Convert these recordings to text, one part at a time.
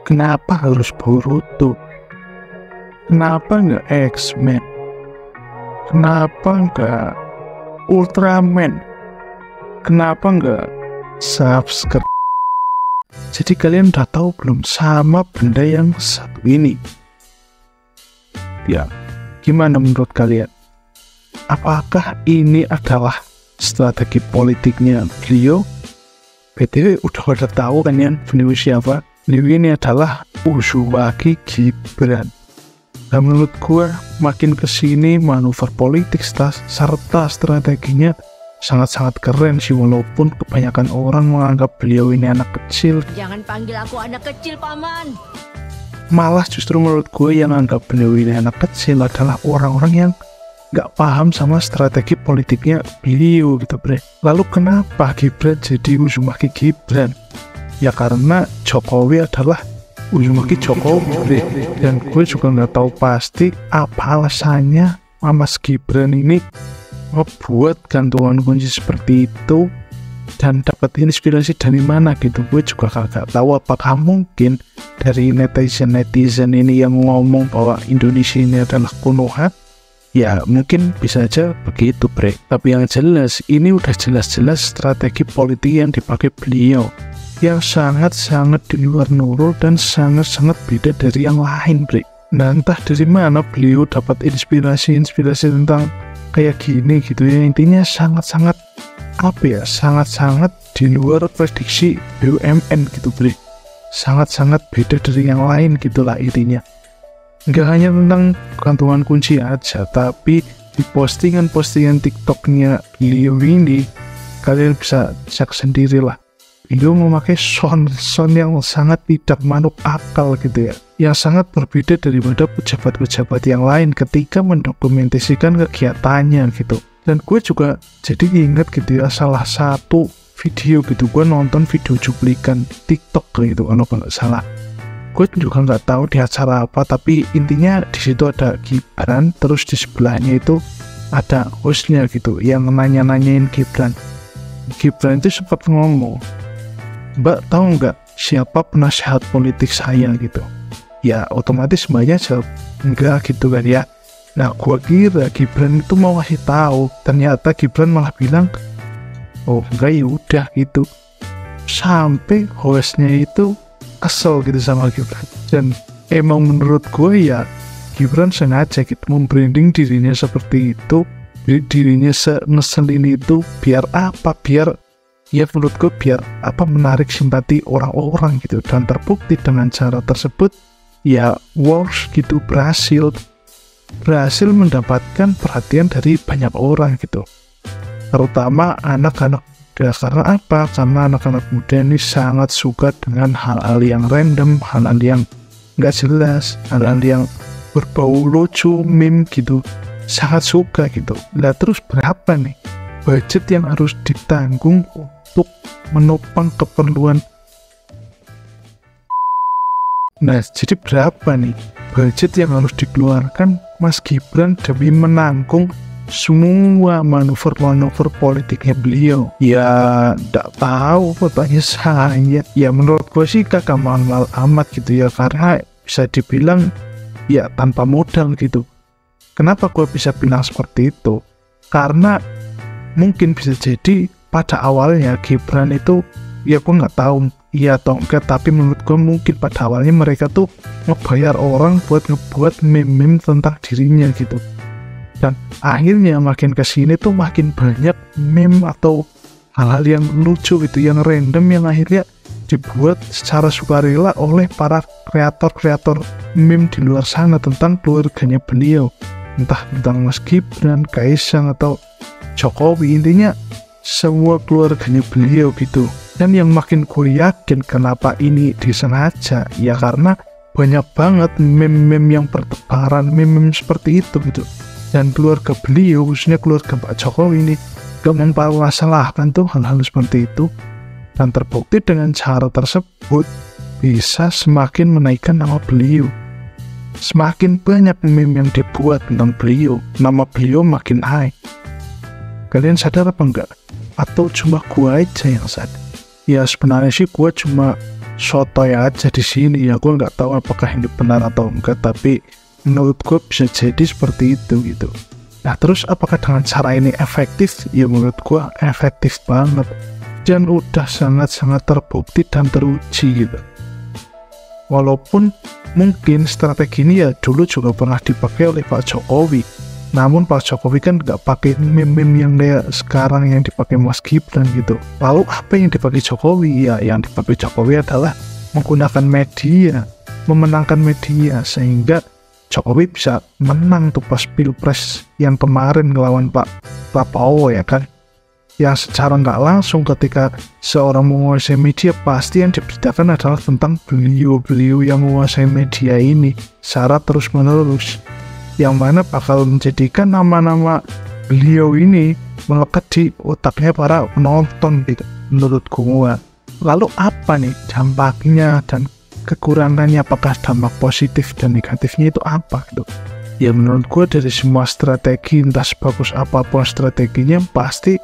Kenapa harus Boruto? Kenapa nggak X-Men? Kenapa nggak Ultraman? Kenapa nggak Subscribe? Jadi kalian udah tahu belum sama benda yang satu ini? Ya, gimana menurut kalian? Apakah ini adalah strategi politiknya beliau? BTW udah pada tahu kan ya beliau siapa? Beliau ini adalah Uzumaki Gibran. Dan menurut gue makin kesini manuver politik serta strateginya sangat-sangat keren sih, walaupun kebanyakan orang menganggap beliau ini anak kecil. Jangan panggil aku anak kecil, Paman. Malah justru menurut gue yang anggap beliau ini anak kecil adalah orang-orang yang gak paham sama strategi politiknya beliau gitu, bre. Lalu kenapa Gibran jadi Uzumaki Gibran? Ya karena Jokowi adalah Uzumaki Jokowi, bre. Dan gue juga gak tahu pasti apa alasannya Mas Gibran ini ngebuat gantungan kunci seperti itu dan dapat inspirasi dari mana gitu. Gue juga kagak tahu, apakah mungkin dari netizen ini yang ngomong bahwa Indonesia ini adalah Konoha. Ya mungkin bisa aja begitu, bre. Tapi yang jelas ini udah jelas-jelas strategi politik yang dipakai beliau, yang sangat-sangat di luar Nurul dan sangat-sangat beda dari yang lain, bre. Nah entah dari mana beliau dapat inspirasi tentang kayak gini gitu ya. Intinya sangat-sangat sangat-sangat di luar prediksi BUMN gitu, bre. Sangat-sangat beda dari yang lain gitulah intinya. Nggak hanya tentang gantungan kunci aja, tapi di postingan-postingan TikToknya beliau ini kalian bisa cek sendirilah. Beliau memakai sound yang sangat tidak masuk akal gitu ya, yang sangat berbeda daripada pejabat-pejabat yang lain ketika mendokumentasikan kegiatannya gitu. Dan gue juga jadi ingat gitu ya, salah satu video gitu, gue nonton video cuplikan TikTok gitu kalau nggak salah. Gue juga nggak tahu di acara apa, tapi intinya di situ ada Gibran, terus di sebelahnya itu ada hostnya gitu yang nanya-nanyain Gibran. Gibran itu sempat ngomong, "Mbak tahu nggak siapa penasehat politik saya?" gitu. Ya otomatis mbaknya jawab enggak gitu kan ya. Nah gue kira Gibran itu mau ngasih tahu, ternyata Gibran malah bilang, "Oh enggak, ya udah" gitu. Sampai hostnya itu kesel gitu sama Gibran. Dan emang menurut gue ya Gibran sengaja gitu membranding dirinya seperti itu, dirinya ngeselin itu biar apa, biar ya menurut gue biar apa, menarik simpati orang-orang gitu. Dan terbukti dengan cara tersebut ya works gitu, berhasil mendapatkan perhatian dari banyak orang gitu, terutama anak-anak. Karena apa? Karena anak-anak muda ini sangat suka dengan hal-hal yang random, hal-hal yang nggak jelas, hal-hal yang berbau lucu, meme gitu, sangat suka gitu. Lah terus berapa nih budget yang harus ditanggung untuk menopang keperluan? Nah jadi berapa nih budget yang harus dikeluarkan Mas Gibran demi menanggung semua manuver politiknya beliau? Ya nggak tahu, katanya saya. Ya menurut gue sih kagak mahal amat gitu ya, karena bisa dibilang ya tanpa modal gitu. Kenapa gue bisa bilang seperti itu? Karena mungkin bisa jadi pada awalnya Gibran itu, ya gue nggak tahu iya atau enggak, tapi menurut gue mungkin pada awalnya mereka tuh ngebayar orang buat ngebuat meme tentang dirinya gitu. Dan akhirnya makin kesini tuh makin banyak meme atau hal-hal yang lucu gitu, yang random, yang akhirnya dibuat secara sukarela oleh para kreator meme di luar sana tentang keluarganya beliau. Entah tentang Mas Gibran, Kaisang, atau Jokowi, intinya semua keluarganya beliau gitu. Dan yang makin gue yakin kenapa ini disengaja, ya karena banyak banget meme-meme yang bertebaran, meme-meme seperti itu gitu. Dan keluarga beliau, khususnya keluarga Pak Jokowi ini, gak mempermasalahkan tuh hal-hal seperti itu. Dan terbukti dengan cara tersebut bisa semakin menaikkan nama beliau. Semakin banyak meme yang dibuat tentang beliau, nama beliau makin high. Kalian sadar apa enggak? Atau cuma gua aja yang sadar? Ya sebenarnya sih gua cuma sotoy aja di sini ya. Gue nggak tahu apakah ini benar atau enggak, tapi menurut gue bisa jadi seperti itu gitu. Nah terus apakah dengan cara ini efektif? Ya menurut gue efektif banget dan udah sangat-sangat terbukti dan teruji gitu. Walaupun mungkin strategi ini ya dulu juga pernah dipakai oleh Pak Jokowi, namun Pak Jokowi kan nggak pakai meme-meme yang kayak sekarang yang dipakai Mas Gibran gitu. Lalu apa yang dipakai Jokowi? Ya yang dipakai Jokowi adalah menggunakan media, memenangkan media, sehingga Jokowi bisa menang tuh pas Pilpres yang kemarin ngelawan Pak Prabowo ya kan. Yang secara nggak langsung ketika seorang menguasai media, pasti yang diberitakan adalah tentang beliau-beliau yang menguasai media ini secara terus-menerus, yang mana bakal menjadikan nama-nama beliau ini melekat di otaknya para penonton gitu, menurut gua. Lalu apa nih dampaknya dan kekurangannya, apakah dampak positif dan negatifnya itu apa gitu? Ya menurut gua dari semua strategi, entah sebagus apapun strateginya, pasti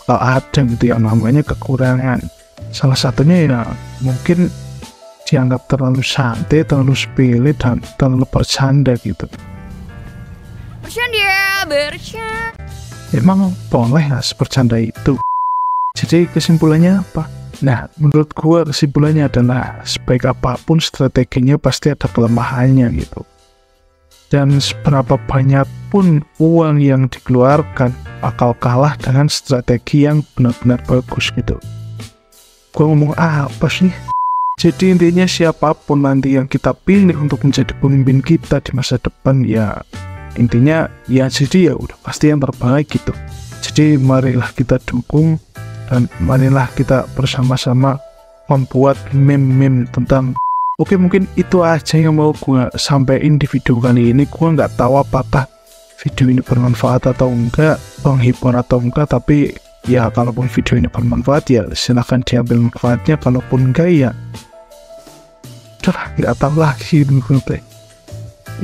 kalau ada gitu yang namanya kekurangan. Salah satunya ya mungkin dianggap terlalu santai, terlalu sepele, dan terlalu bercanda gitu. Bercanda. Emang boleh lah bercanda itu. Jadi kesimpulannya apa? Nah menurut gua kesimpulannya adalah sebaik apapun strateginya pasti ada kelemahannya gitu. Dan seberapa banyak pun uang yang dikeluarkan bakal kalah dengan strategi yang benar-benar bagus gitu. Gue ngomong apa sih? Jadi intinya siapapun nanti yang kita pilih untuk menjadi pemimpin kita di masa depan, ya intinya ya jadi ya udah pasti yang terbaik gitu. Jadi marilah kita dukung dan marilah kita bersama-sama membuat meme-meme tentang. Oke, mungkin itu aja yang mau gue sampaikan di video kali ini. Gue nggak tahu apakah video ini bermanfaat atau enggak, menghibur atau enggak, tapi ya kalaupun video ini bermanfaat ya silahkan diambil manfaatnya, kalaupun enggak ya udah nggak tahu lagi.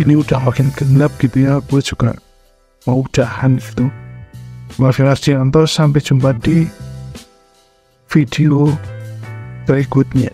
Ini udah makin gelap gitu ya, gue juga mau udahan gitu. Maafin Arjianto, sampai jumpa di video berikutnya.